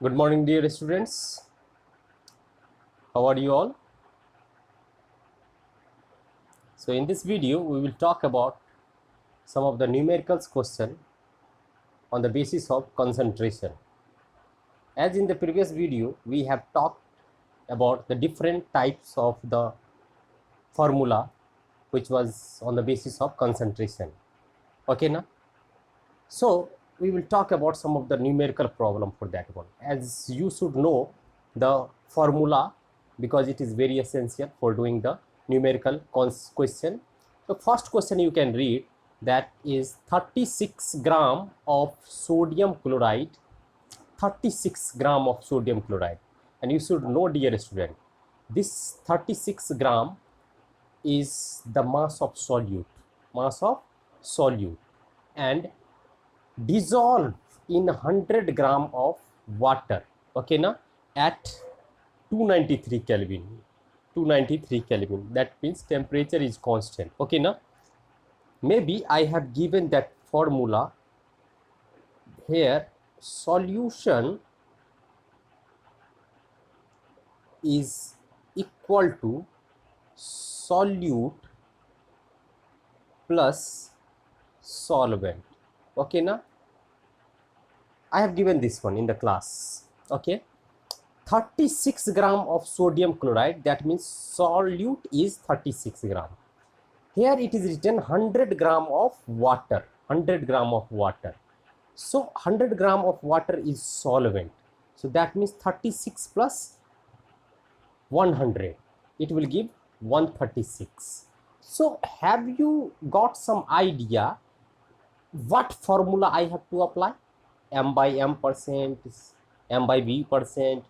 Good morning, dear students. How are you all? So in this video, we will talk about some of the numericals question on the basis of concentration. As in the previous video, we have talked about the different types of the formula which was on the basis of concentration. Okay, na? So we will talk about some of the numerical problem for that one. As you should know the formula because it is very essential for doing the numerical question. The first question you can read, that is 36 gram of sodium chloride, 36 gram of sodium chloride. And you should know, dear student, this 36 gram is the mass of solute, and dissolve in 100 gram of water, okay na, at 293 Kelvin. 293 Kelvin, that means temperature is constant, okay na. Maybe I have given that formula here. Solution is equal to solute plus solvent, okay na. I have given this one in the class, okay. 36 gram of sodium chloride, that means solute is 36 gram. Here it is written 100 gram of water, 100 gram of water. So 100 gram of water is solvent. So that means 36 plus 100, it will give 136. So have you got some idea what formula I have to apply? M by M percent, M by V percent,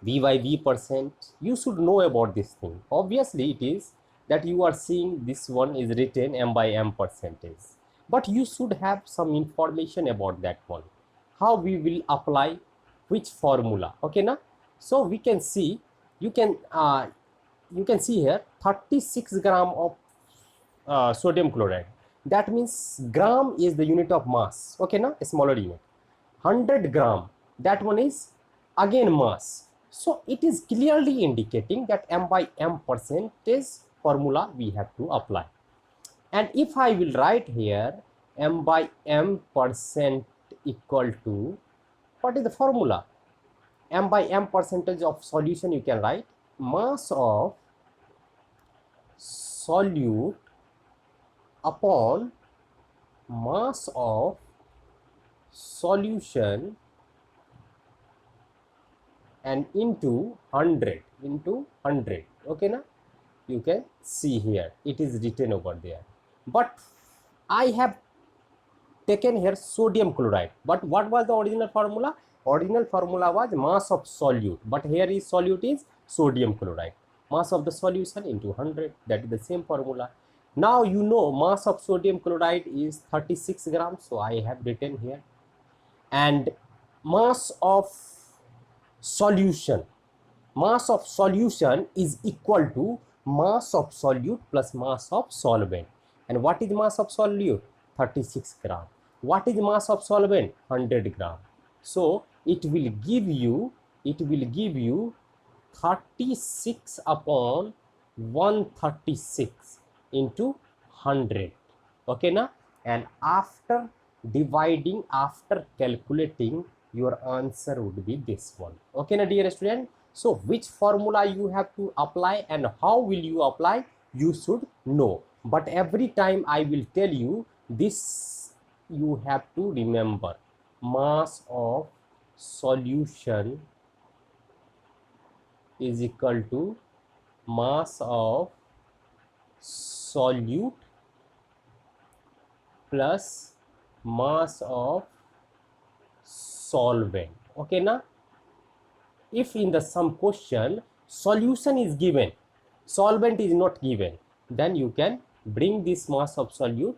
V by V percent. You should know about this thing. Obviously it is that you are seeing this one is written M by M percentage, but you should have some information about that one, how we will apply which formula, okay na. So we can see, you can see here 36 gram of sodium chloride, that means gram is the unit of mass, okay na, a smaller unit. 100 gram, that one is again mass. So it is clearly indicating that M by M percentage formula we have to apply. And if I will write here M by M percent equal to, what is the formula? M by M percentage of solution, you can write mass of solute upon mass of solution and into 100, okay na. You can see here it is written over there, but I have taken here sodium chloride. But what was the original formula? Original formula was mass of solute, but here is solute is sodium chloride, mass of the solution into 100, that is the same formula. Now you know mass of sodium chloride is 36 grams, so I have written here, and mass of solution is equal to mass of solute plus mass of solvent. And what is mass of solute? 36 gram. What is mass of solvent? 100 gram. So it will give you 36 upon 136 into 100, okay na. And after dividing, after calculating, your answer would be this one, okay na, dear student. So which formula you have to apply and how will you apply, you should know. But every time I will tell you this, you have to remember mass of solution is equal to mass of solute plus mass of solvent, okay na. If in the some question solution is given, solvent is not given, then you can bring this mass of solute,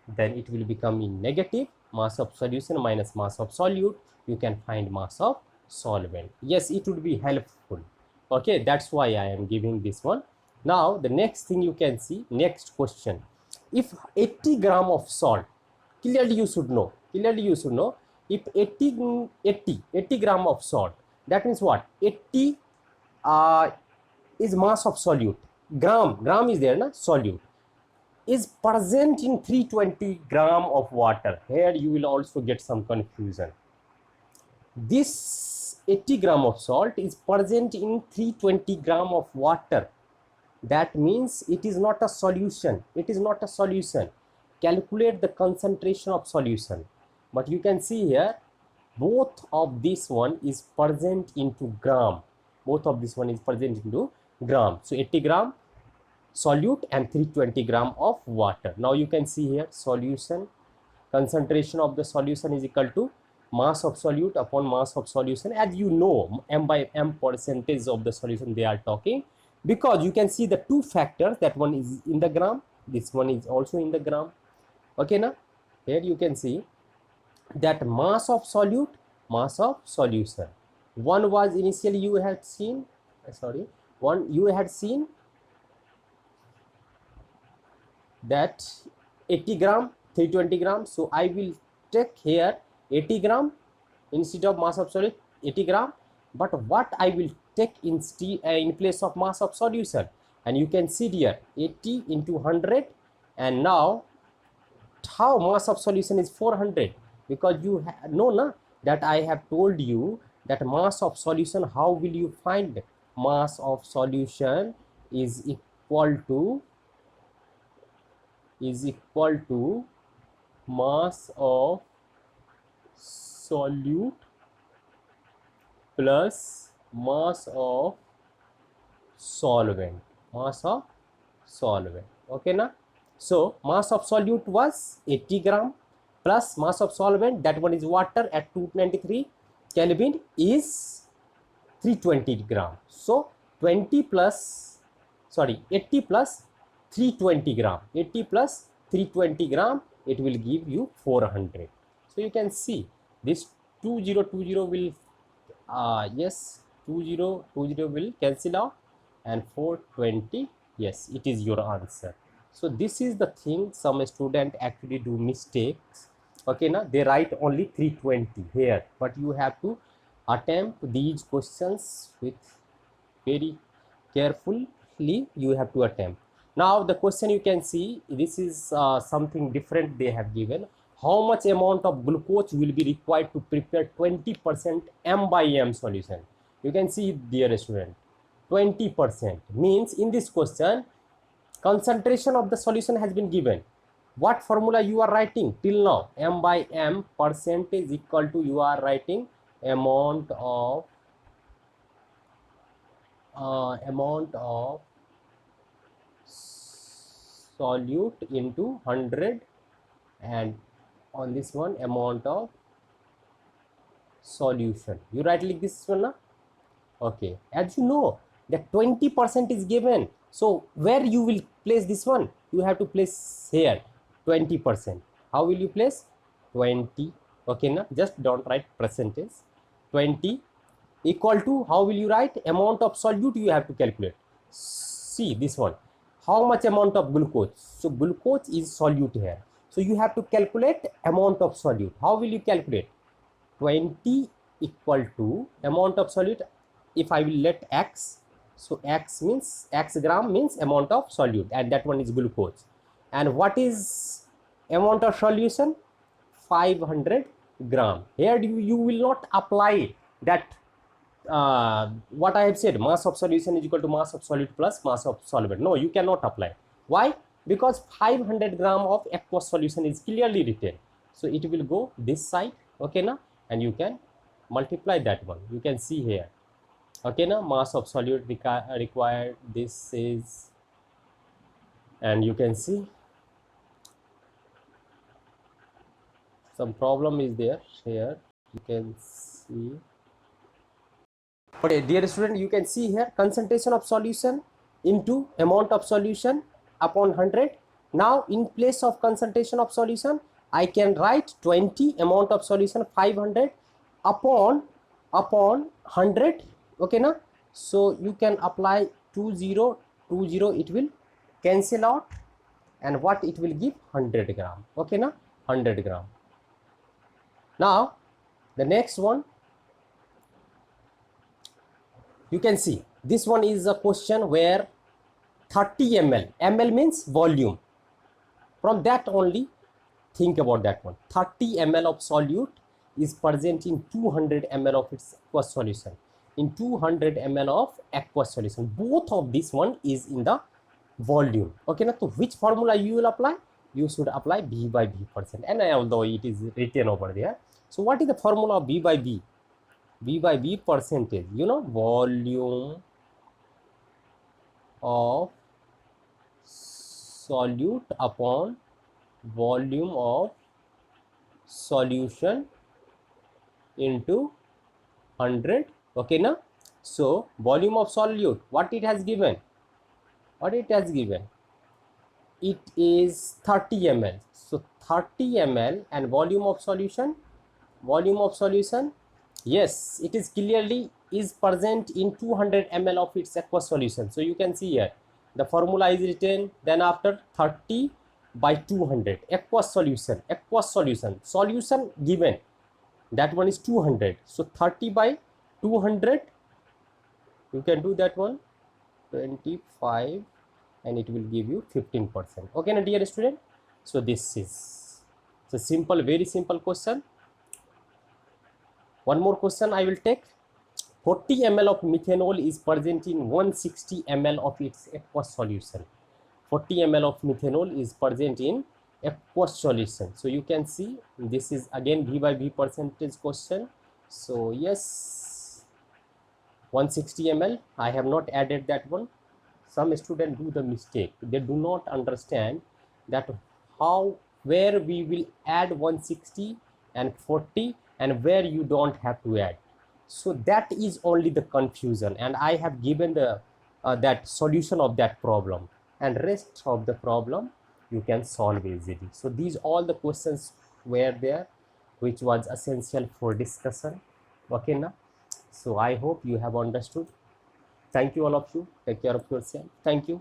then it will become in negative, mass of solution minus mass of solute, you can find mass of solvent. Yes, it would be helpful, okay, that's why I am giving this one. Now the next thing you can see, next question, if 80 gram of salt, clearly you should know if 80 gram of salt, that means what? 80 is mass of solute. Gram is there, na, solute is present in 320 gram of water. Here you will also get some confusion. This 80 gram of salt is present in 320 gram of water. That means it is not a solution. It is not a solution. Calculate the concentration of solution. But you can see here, both of this one is present into gram. Both of this one is present into gram. So 80 gram solute and 320 gram of water. Now you can see here, solution, concentration of the solution is equal to mass of solute upon mass of solution. As you know, m by m percentage of the solution they are talking, because you can see the two factors, that one is in the gram, this one is also in the gram. Okay, now here you can see that mass of solute, mass of solution. One was initially you had seen, one you had seen that 80 gram, 320 gram. So I will take here 80 gram instead of mass of solute, 80 gram. But what I will take in place of mass of solution, and you can see here 80 into 100, and now how mass of solution is 400, because you know na, that I have told you that mass of solution, how will you find? Mass of solution is equal to mass of solute plus mass of solvent. Okay, na? So mass of solute was 80 gram plus mass of solvent, that one is water at 293 Kelvin, is 320 gram. So 80 plus 320 gram, 80 plus 320 gram, it will give you 400. So you can see this 2020 will yes, 2020 will cancel out, and 420, yes, it is your answer. So this is the thing, some student actually do mistakes. Okay, now they write only 320 here, but you have to attempt these questions with very carefully, you have to attempt. Now the question you can see, this is something different they have given. How much amount of glucose will be required to prepare 20% m by m solution? You can see, dear student, 20% means in this question concentration of the solution has been given. What formula you are writing till now? M by m percentage equal to, you are writing amount of solute into 100, and on this one amount of solution. You write like this one, na? Okay, as you know that 20% is given, so where you will place this one? You have to place here 20%. How will you place? 20. Okay, na? Just don't write percentage. 20 equal to, how will you write? Amount of solute you have to calculate. See this one, how much amount of glucose? So glucose is solute here, so you have to calculate amount of solute. How will you calculate? 20 equal to amount of solute. If I will let x, so x means, x gram means amount of solute, and that one is glucose. And what is amount of solution? 500 gram. Here you will not apply that what I have said, mass of solution is equal to mass of solute plus mass of solvent. No, you cannot apply. Why? Because 500 gram of aqueous solution is clearly written, so it will go this side. Okay, now, and you can multiply that one. You can see here. Okay, now mass of solute required, this is, and you can see some problem is there here. You can see. Okay, dear student, you can see here concentration of solution into amount of solution upon 100. Now in place of concentration of solution, I can write 20, amount of solution 500 upon 100. Okay, now, so you can apply 20, it will cancel out, and what it will give? 100 gram. Okay, now 100 gram. Now The next one, you can see this one is a question where 30 ml, ml means volume, from that only think about that one. 30 ml of solute is present in 200 ml of its aqueous solution. In 200 ml of aqueous solution, both of this one is in the volume. Okay, now so which formula you will apply? You should apply V by V percent, and although it is written over there. So what is the formula of V by V? V by V percentage, you know, volume of solute upon volume of solution into 100. Okay, now so volume of solute, what it has given? What it has given? It is 30 ml. So 30 ml and volume of solution, yes, it is clearly is present in 200 ml of its aqueous solution. So you can see here the formula is written, then after 30 by 200 aqueous solution, solution given, that one is 200. So 30 by 200, you can do that one, 25, and it will give you 15%. Okay, now dear student, so this is a simple, very simple question. One more question I will take. 40 ml of methanol is present in 160 ml of its aqueous solution. 40 ml of methanol is present in aqueous solution. So you can see this is again V by V percentage question. So yes, 160 ml, I have not added that one. Some students do the mistake, they do not understand that how, where we will add 160 and 40 and where you don't have to add. So that is only the confusion, and I have given the that solution of that problem, and rest of the problem you can solve easily. So these all the questions were there which was essential for discussion. Okay, now so I hope you have understood. Thank you all of you. Take care of yourself. Thank you.